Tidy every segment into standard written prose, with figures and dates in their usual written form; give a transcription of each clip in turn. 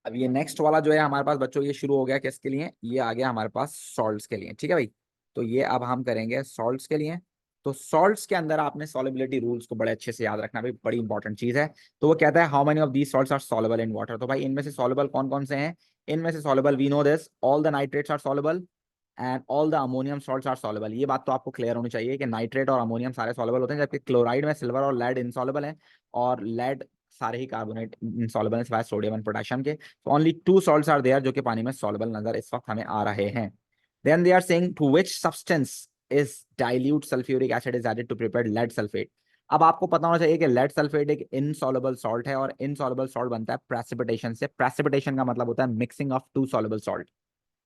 अब ये नेक्स्ट वाला जो है हमारे पास बच्चों, ये शुरू हो गया किसके लिए, ये आ गया हमारे पास सॉल्ट्स के लिए। ठीक है भाई, तो ये अब हम करेंगे सॉल्ट्स के लिए। तो सॉल्ट्स के अंदर आपने सॉलिबिलिटी रूल्स को बड़े अच्छे से याद रखना भाई, बड़ी इंपॉर्टेंट चीज है। तो वो कहता है how many of these salts are soluble in water. तो भाई इनमें से सॉल्युबल कौन कौन से हैं, इनमें से soluble we know this, all the nitrates are soluble and all the ammonium salts are soluble. ये बात तो आपको क्लियर होनी चाहिए कि नाइट्रेट और अमोनियम सारे सॉल्युबल होते हैं, जबकि क्लोराइड में सिल्वर और लेड इनसॉल्युबल है, और लेड सारे ही कार्बोनेट इनसॉल्युबल है सिवाय सोडियम एंड पोटेशियम के। तो only two salts are there जो कि पानी में सॉल्युबल नजर इस वक्त हमें आ रहे हैं। Then they are saying to which substance is dilute sulphuric acid is added to prepare lead sulphate. अब आपको पता होना चाहिए कि लेड सल्फेट एक इनसॉल्युबल सॉल्ट है, और इनसॉल्युबल सॉल्ट बनता है प्रेसिपिटेशन से। प्रेसिपिटेशन का मतलब होता है mixing of two soluble salt,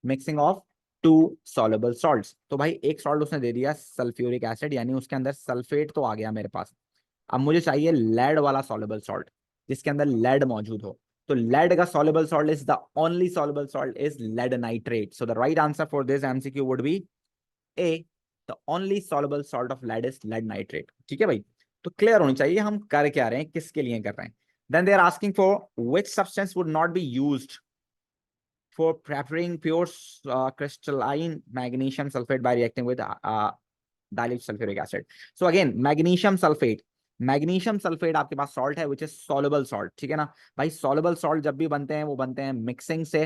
mixing of two soluble salts. तो भाई एक सॉल्ट उसने दे दिया सल्फ्यूरिक एसिड, यानी उसके अंदर सल्फेट तो आ गया मेरे पास। अब मुझे चाहिए लेड वाला सॉल्युबल सॉल्ट जिसके अंदर लेड मौजूद हो। तो लेड का soluble salt is the only soluble salt is lead nitrate. So the right answer for this MCQ would be A, the only soluble salt of lead is lead nitrate. ठीक है भाई, तो clear होनी चाहिए हम कर क्या रहे हैं, किसके लिए कर रहे हैं। Then they are asking for which substance would not be used for preparing pure crystalline magnesium sulfate by reacting with dilute sulfuric acid. So again, magnesium sulfate, magnesium sulphate आपके पास सॉल्ट है विच इज सॉल्युबल सॉल्ट। ठीक है ना भाई, soluble salt जब भी बनते हैं वो बनते हैं मिक्सिंग से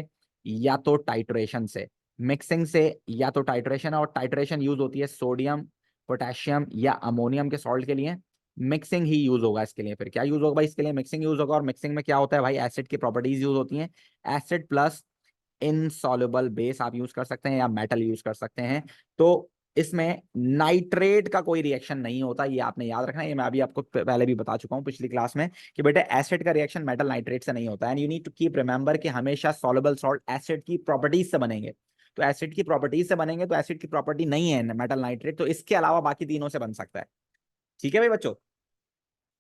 या तो टाइट्रेशन से, मिक्सिंग से या तो टाइट्रेशन, और टाइट्रेशन यूज होती है सोडियम पोटेशियम या अमोनियम के सॉल्ट के लिए। मिक्सिंग ही यूज होगा इसके लिए। फिर क्या यूज होगा भाई, इसके लिए मिक्सिंग यूज होगा। और मिक्सिंग में क्या होता है भाई, एसिड की प्रॉपर्टीज यूज होती हैं। एसिड प्लस इनसॉल्युबल बेस आप यूज कर सकते हैं या मेटल यूज कर सकते हैं। तो इसमें नाइट्रेट का कोई रिएक्शन नहीं होता, ये आपने याद रखना है। ये मैं अभी आपको पहले भी बता चुका हूं पिछली क्लास में कि बेटे एसिड का रिएक्शन मेटल नाइट्रेट से नहीं होता है। And you need to keep remember कि हमेशा सॉल्युबल सॉल्ट एसिड की प्रॉपर्टीज से बनेंगे। तो एसिड की प्रॉपर्टीज से बनेंगे, तो एसिड की प्रॉपर्टी नहीं है मेटल नाइट्रेट, तो इसके अलावा बाकी तीनों से बन सकता है। ठीक है भाई बच्चों,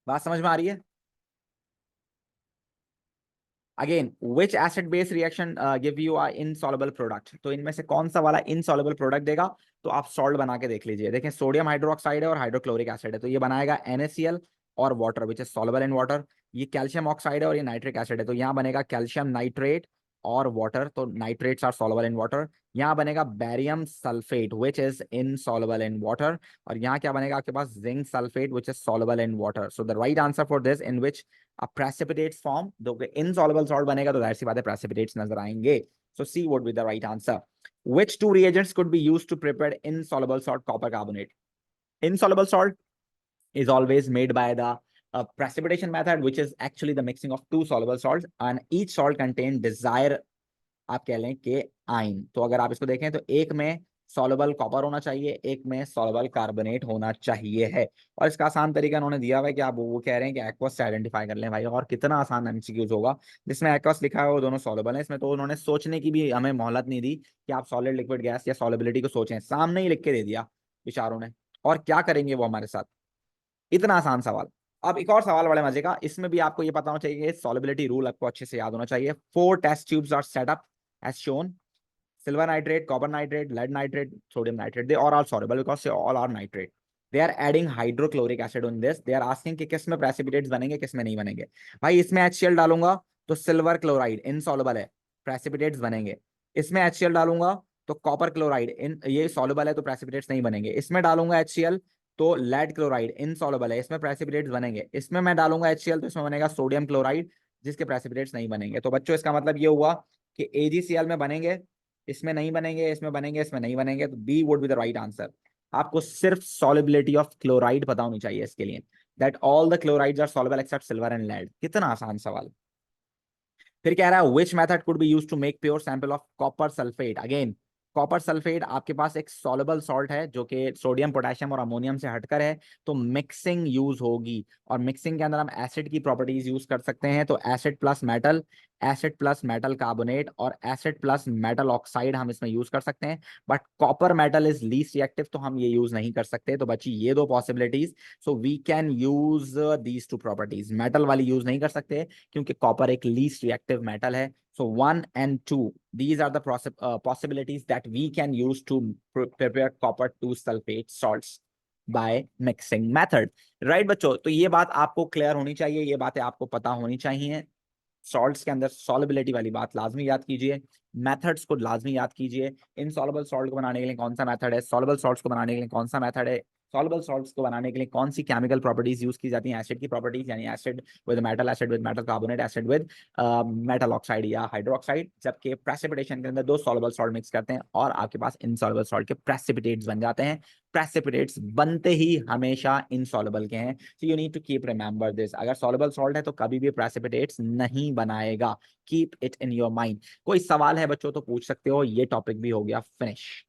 बात समझ में आ रही है। Again which acid base reaction give you a insoluble product. तो इनमें से कौन सा वाला इनसॉल्युबल प्रोडक्ट देगा, तो आप सॉल्ट बना के देख लीजिए। देखें, सोडियम हाइड्रोक्साइड है और हाइड्रोक्लोरिक एसिड है, तो ये बनाएगा NaCl और water which is soluble in water. ये कैल्शियम ऑक्साइड है और ये नाइट्रिक एसिड है, तो यहाँ बनेगा कैल्शियम नाइट्रेट और वाटर, तो nitrates are soluble in water. यहाँ बनेगा barium sulphate which is insoluble in water, और यहाँ क्या बनेगा आपके पास, zinc sulphate which is soluble in water. So the right answer for this in which precipitates form, जो कि इनसॉल्युबल सॉल्ट बनेगा तो जाहिर सी बात है प्रेसिपिटेट्स नजर आएंगे। So C would be the right answer. Which two reagents could be used to prepare insoluble salt copper carbonate? Insoluble salt is always made by the precipitation method, which is actually the mixing of two soluble salts, and each salt contain desired आप कह लें कि ion. तो अगर आप इसको देखें तो एक में सॉल्युबल कॉपर होना चाहिए, एक में सॉल्युबल कार्बोनेट होना चाहिए है। और इसका आसान तरीका उन्होंने दिया हुआ है कि आप वो कह रहे हैं कि एक्वस से आइडेंटिफाई कर लें भाई, और कितना आसान एमसीक्यूज होगा। जिसमें एक्वस लिखा है वो दोनों सॉल्युबल है, इसमें तो उन्होंने सोचने की भी हमें मोहलत नहीं दी कि आप सॉलिड लिक्विड गैस या सॉलिबिलिटी को सोचें, सामने ही लिख के दे दिया बेचारों ने। और क्या करेंगे वो हमारे साथ, इतना आसान सवाल। अब एक और सवाल बड़े मजे का, इसमें भी आपको ये पता होना चाहिए, सॉलिबिलिटी रूल आपको अच्छे से याद होना चाहिए। 4 test tubes are set up as shown, silver nitrate, copper nitrate, lead nitrate, sodium nitrate. They are all soluble because they all are nitrate. They are adding hydrochloric acid on this. They are asking कि किस में precipitates बनेंगे किस में नहीं बनेंगे। भाई इसमें HCl डालूंगा तो सिल्वर क्लोराइड इनसॉल्युबल है, प्रेसिपिटेट्स बनेंगे। इसमें HCl डालूंगा तो कॉपर क्लोराइड इन ये सॉल्युबल है तो प्रेसिपिटेट्स नहीं बनेंगे। इसमें डालूंगा HCl तो लेड क्लोराइड इनसॉल्युबल है, इसमें प्रेसिपिटेट्स बनेंगे। इसमें मैं डालूंगा HCl तो इसमें बनेगा सोडियम क्लोराइड जिसके प्रेसिपिटेट्स नहीं बनेंगे। तो बच्चों इसका मतलब ये हुआ कि AgCl में बनेंगे, इसमें नहीं बनेंगे, इसमें बनेंगे, इसमें नहीं बनेंगे, तो B would be the right answer. आपको सिर्फ सॉलिबिलिटी ऑफ क्लोराइड पता होनी चाहिए इसके लिए, that all the chlorides are soluble except silver and lead. कितना आसान सवाल। फिर कह रहा है which method could be used to make pure sample of copper sulphate. Again copper sulphate आपके पास एक सॉल्युबल सॉल्ट है जो कि सोडियम पोटेशियम और अमोनियम से हटकर है, तो मिक्सिंग यूज होगी। और मिक्सिंग के अंदर हम एसिड की प्रॉपर्टीज यूज कर सकते हैं, तो acid plus metal, acid plus metal carbonate और एसिड प्लस मेटल ऑक्साइड हम इसमें यूज कर सकते हैं। But copper metal is least reactive, तो हम ये यूज नहीं कर सकते। तो बची ये दो possibilities, so we can use these two properties. Metal वाली यूज नहीं कर सकते क्योंकि कॉपर एक लीस्ट रिएक्टिव मेटल है। So 1 and 2, these are the possibilities that we can use to prepare copper 2 sulfate salts by mixing method. Right बच्चों, तो ये बात आपको क्लियर होनी चाहिए, ये बातें आपको पता होनी चाहिए। सॉल्ट्स के अंदर सॉलिबिलिटी वाली बात लाजमी याद कीजिए, मेथड्स को लाजमी याद कीजिए। इनसॉल्युबल सॉल्ट को बनाने के लिए कौन सा मेथड है, सॉल्युबल सॉल्ट्स को बनाने के लिए कौन सा मेथड है, सॉल्युबल सॉल्ट्स को बनाने के लिए कौन सी केमिकल प्रॉपर्टीज यूज की जाती हैं, एसिड की प्रॉपर्टीज, यानी acid with metal, acid with metal carbonate, acid with metal oxide या हाइड्रोक्साइड। जबकि प्रेसिपिटेशन के अंदर दो सॉल्युबल सॉल्ट मिक्स करते हैं और आपके पास इनसॉल्युबल सॉल्ट के प्रेसिपिटेट्स बन जाते हैं। प्रेसिपिटेट्स बनते ही हमेशा इनसॉल्युबल के हैं, so you need to keep remember this. अगर सॉल्युबल सॉल्ट है तो कभी भी प्रेसिपिटेट्स नहीं बनाएगा, keep it in your mind. कोई सवाल है बच्चों तो पूछ सकते हो। ये टॉपिक भी हो गया फिनिश।